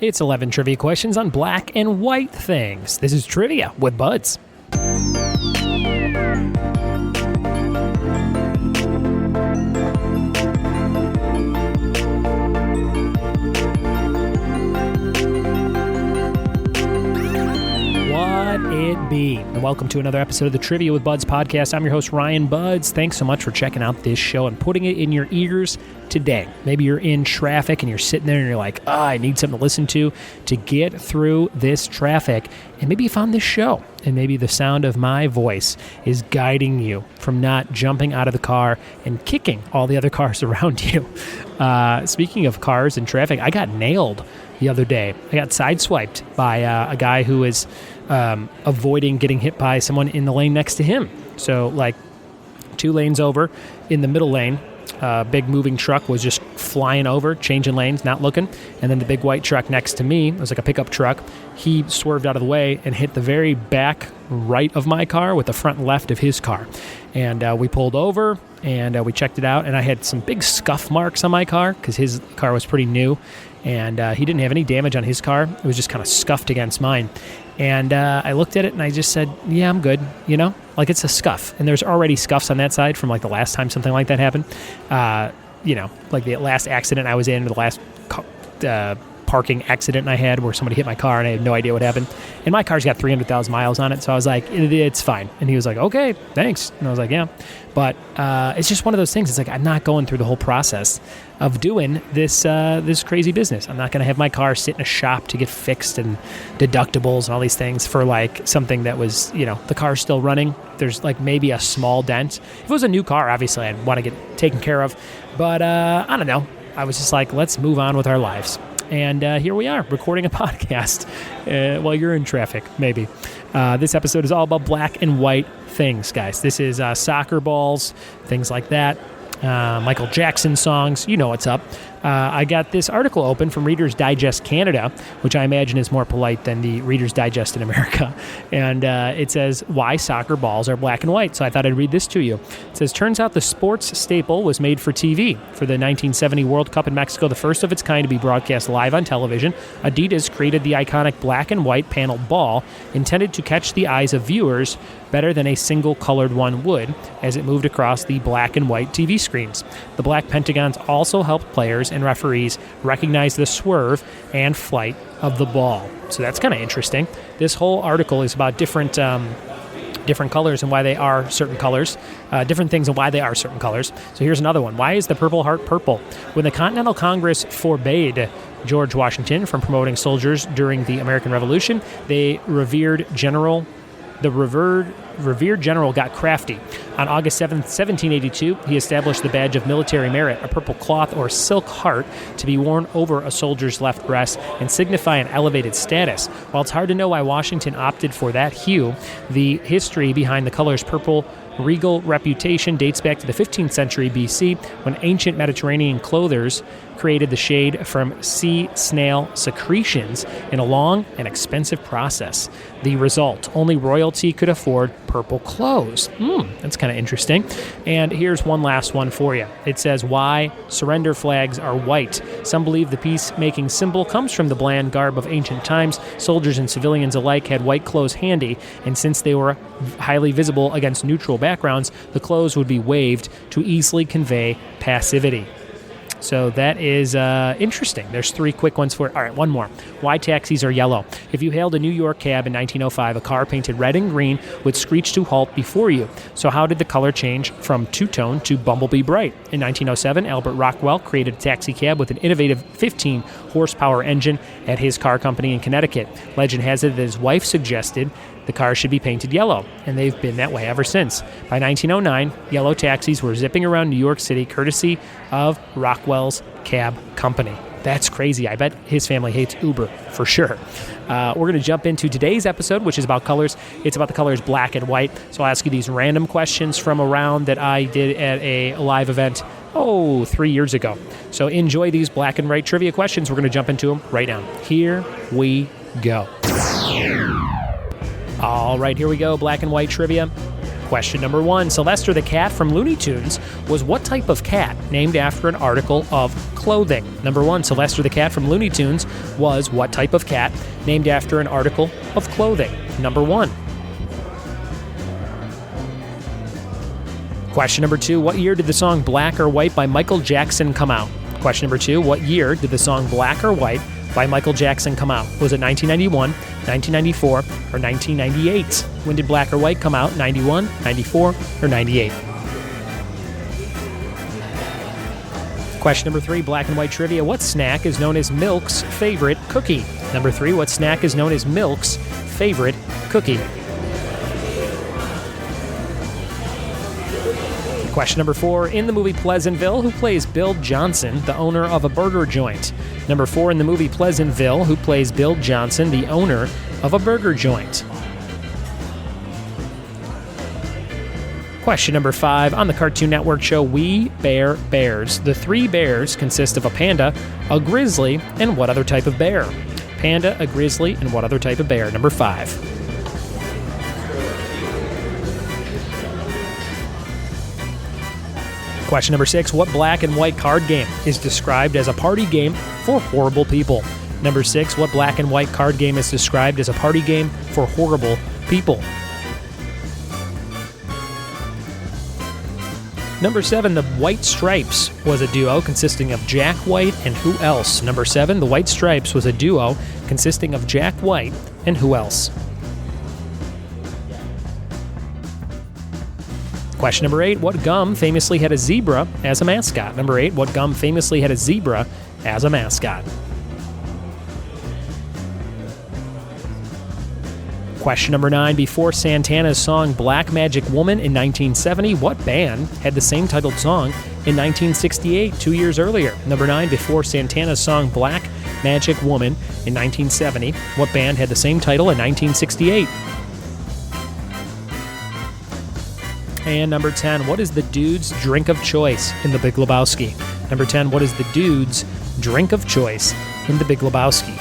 It's 11 trivia questions on black and white things. This is Trivia with Buds. What it be? And welcome to another episode of the Trivia with Buds podcast. I'm your host, Ryan Buds. Thanks so much for checking out this show and putting it in your ears today. Maybe you're in traffic and you're sitting there and you're like, I need something to listen to get through this traffic. And maybe you found this show, and maybe the sound of my voice is guiding you from not jumping out of the car and kicking all the other cars around you. Speaking of cars and traffic, I got nailed the other day. I got sideswiped by a guy who was avoiding getting hit by someone in the lane next to him. So, like, 2 lanes over, in the middle lane, a big moving truck was just flying over, changing lanes, not looking. And then the big white truck next to me, it was like a pickup truck, he swerved out of the way and hit the very back right of my car with the front left of his car. And we pulled over and we checked it out. And I had some big scuff marks on my car because his car was pretty new. And he didn't have any damage on his car. It was just kind of scuffed against mine. And I looked at it and I just said, yeah, I'm good, you know? Like, it's a scuff. And there's already scuffs on that side from, like, the last time something like that happened. You know, like the last accident I was in, the last parking accident I had where somebody hit my car and I had no idea what happened. And my car's got 300,000 miles on it, so I was like, it's fine. And he was like, okay, thanks. And I was like, yeah. But it's just one of those things. It's like, I'm not going through the whole process of doing this crazy business. I'm not going to have my car sit in a shop to get fixed and deductibles and all these things for, like, something that was, you know, the car's still running. There's, like, maybe a small dent. If it was a new car, obviously I'd want to get taken care of. But I don't know. I was just like, let's move on with our lives. And here we are, recording a podcast while you're in traffic, maybe. This episode is all about black and white things, guys. This is soccer balls, things like that. Michael Jackson songs, you know what's up. I got this article open from Reader's Digest Canada, which I imagine is more polite than the Reader's Digest in America. And it says, why soccer balls are black and white. So I thought I'd read this to you. It says, turns out the sports staple was made for TV. For the 1970 World Cup in Mexico, the first of its kind to be broadcast live on television, Adidas created the iconic black and white paneled ball intended to catch the eyes of viewers better than a single colored one would as it moved across the black and white TV screens. The black pentagons also helped players and referees recognize the swerve and flight of the ball. So that's kind of interesting. This whole article is about different colors and why they are certain colors, different things and why they are certain colors. So here's another one. Why is the Purple Heart purple? When the Continental Congress forbade George Washington from promoting soldiers during the American Revolution, the revered general got crafty. On August 7th, 1782, he established the badge of military merit, a purple cloth or silk heart to be worn over a soldier's left breast and signify an elevated status. While it's hard to know why Washington opted for that hue, the history behind the color's purple regal reputation dates back to the 15th century BC, when ancient Mediterranean clothers created the shade from sea snail secretions in a long and expensive process. The result, only royalty could afford purple clothes. That's kind of interesting. And here's one last one for you. It says, why surrender flags are white. Some believe the peacemaking symbol comes from the bland garb of ancient times. Soldiers and civilians alike had white clothes handy, and since they were highly visible against neutral backgrounds, the clothes would be waved to easily convey passivity. So that is interesting. There's 3 quick ones for it. All right, one more. Why taxis are yellow. If you hailed a New York cab in 1905, a car painted red and green would screech to halt before you. So how did the color change from two-tone to bumblebee bright? In 1907, Albert Rockwell created a taxi cab with an innovative 15-horsepower engine at his car company in Connecticut. Legend has it that his wife suggested the car should be painted yellow, and they've been that way ever since. By 1909, yellow taxis were zipping around New York City courtesy of Rockwell's cab company. That's crazy. I bet his family hates Uber for sure. We're going to jump into today's episode, which is about colors. It's about the colors black and white. So I'll ask you these random questions from a round that I did at a live event 3 years ago. So enjoy these black and white trivia questions. We're going to jump into them right now. Here we go. All right, here we go. Black and white trivia. Question number 1. Sylvester the cat from Looney Tunes was what type of cat named after an article of clothing? Number 1. Sylvester the cat from Looney Tunes was what type of cat named after an article of clothing? Number 1. Question number 2. What year did the song Black or White by Michael Jackson come out? Question number 2. What year did the song Black or White by Michael Jackson come out? Was it 1991, 1994, or 1998? When did Black or White come out? 91, 94, or 98? Question number 3, black and white trivia. What snack is known as Milk's favorite cookie? Number 3, what snack is known as Milk's favorite cookie? Question number 4, in the movie Pleasantville, who plays Bill Johnson, the owner of a burger joint? Number 4, in the movie Pleasantville, who plays Bill Johnson, the owner of a burger joint? Question number 5, on the Cartoon Network show We Bear Bears, the 3 bears consist of a panda, a grizzly, and what other type of bear? Panda, a grizzly, and what other type of bear? Number 5. Question number 6, what black and white card game is described as a party game for horrible people? Number 6, what black and white card game is described as a party game for horrible people? Number 7, the White Stripes was a duo consisting of Jack White and who else? Number 7, the White Stripes was a duo consisting of Jack White and who else? Question number 8, what gum famously had a zebra as a mascot? Number 8, what gum famously had a zebra as a mascot? Question number 9, before Santana's song Black Magic Woman in 1970, what band had the same titled song in 1968, 2 years earlier? Number 9, before Santana's song Black Magic Woman in 1970, what band had the same title in 1968? And number 10, what is the dude's drink of choice in The Big Lebowski? Number 10, what is the dude's drink of choice in The Big Lebowski?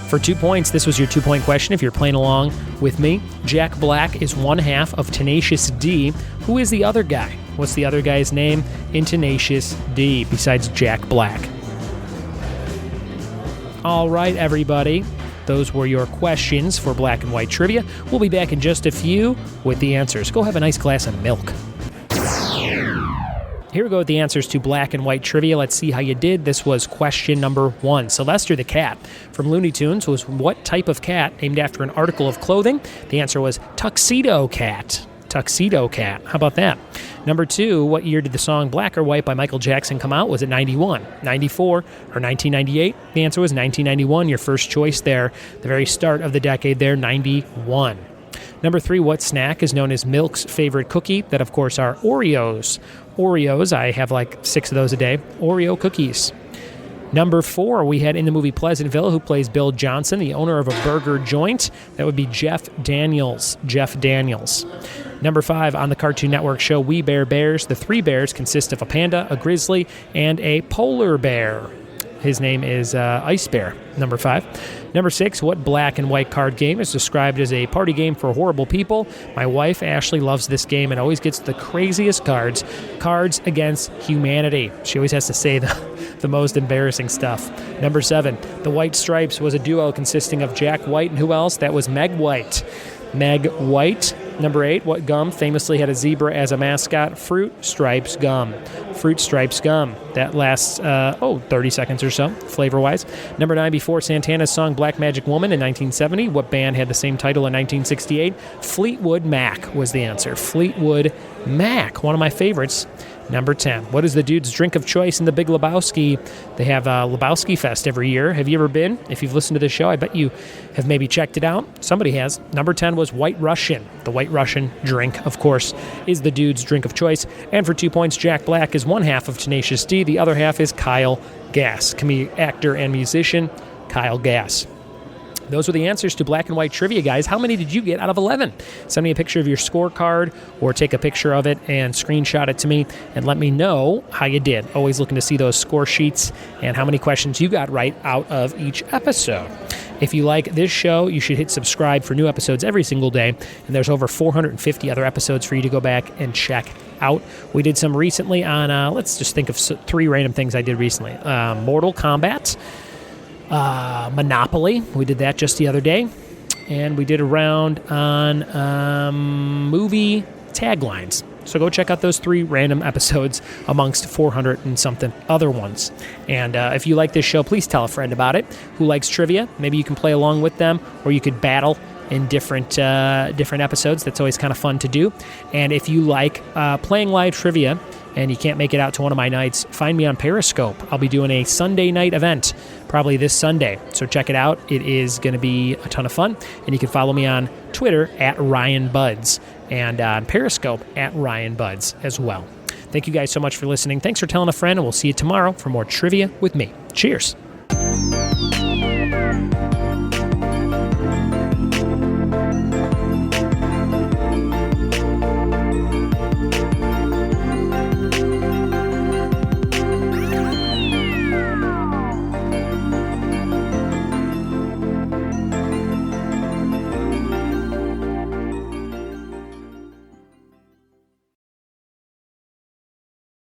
For 2 points, this was your 2-point question if you're playing along with me. Jack Black is one half of Tenacious D. Who is the other guy? What's the other guy's name in Tenacious D besides Jack Black? All right, everybody. Those were your questions for black and white trivia. We'll be back in just a few with the answers. Go have a nice glass of milk. Here we go with the answers to black and white trivia. Let's see how you did. This was question number 1. Sylvester the cat from Looney Tunes was what type of cat named after an article of clothing? The answer was tuxedo cat. Tuxedo cat. How about that? Number 2, what year did the song Black or White by Michael Jackson come out? Was it 91, 94, or 1998? The answer was 1991, your first choice there. The very start of the decade there, 91. Number 3, what snack is known as Milk's favorite cookie? That, of course, are Oreos. Oreos, I have like 6 of those a day. Oreo cookies. Number 4, we had in the movie Pleasantville, who plays Bill Johnson, the owner of a burger joint. That would be Jeff Daniels. Jeff Daniels. Number 5, on the Cartoon Network show We Bear Bears, the 3 bears consist of a panda, a grizzly, and a polar bear. His name is Ice Bear. Number 5. Number 6, what black and white card game is described as a party game for horrible people? My wife, Ashley, loves this game and always gets the craziest cards. Cards Against Humanity. She always has to say the most embarrassing stuff. Number 7, the White Stripes was a duo consisting of Jack White and who else? That was Meg White. Meg White. Number 8, what gum famously had a zebra as a mascot? Fruit Stripes gum. Fruit Stripes gum. That lasts, 30 seconds or so, flavor-wise. Number 9, before Santana's song Black Magic Woman in 1970, what band had the same title in 1968? Fleetwood Mac was the answer. Fleetwood Mac, one of my favorites. Number 10, what is the dude's drink of choice in The Big Lebowski? They have Lebowski Fest every year. Have you ever been? If you've listened to this show, I bet you have maybe checked it out. Somebody has. Number 10 was White Russian. The White Russian drink, of course, is the dude's drink of choice. And for 2 points, Jack Black is one half of Tenacious D. The other half is Kyle Gass, actor and musician Kyle Gass. Those were the answers to black and white trivia, guys. How many did you get out of 11? Send me a picture of your scorecard or take a picture of it and screenshot it to me and let me know how you did. Always looking to see those score sheets and how many questions you got right out of each episode. If you like this show, you should hit subscribe for new episodes every single day. And there's over 450 other episodes for you to go back and check out. We did some recently on, let's just think of 3 random things I did recently. Mortal Kombat, Monopoly. We did that just the other day. And we did a round on movie taglines. So go check out those 3 random episodes amongst 400 and something other ones. And if you like this show, please tell a friend about it who likes trivia. Maybe you can play along with them, or you could battle in different episodes. That's always kind of fun to do. And if you like playing live trivia and you can't make it out to one of my nights, find me on Periscope. I'll be doing a Sunday night event, probably this Sunday. So check it out. It is going to be a ton of fun. And you can follow me on Twitter at Ryan Buds and on Periscope at Ryan Buds as well. Thank you guys so much for listening. Thanks for telling a friend, and we'll see you tomorrow for more trivia with me. Cheers.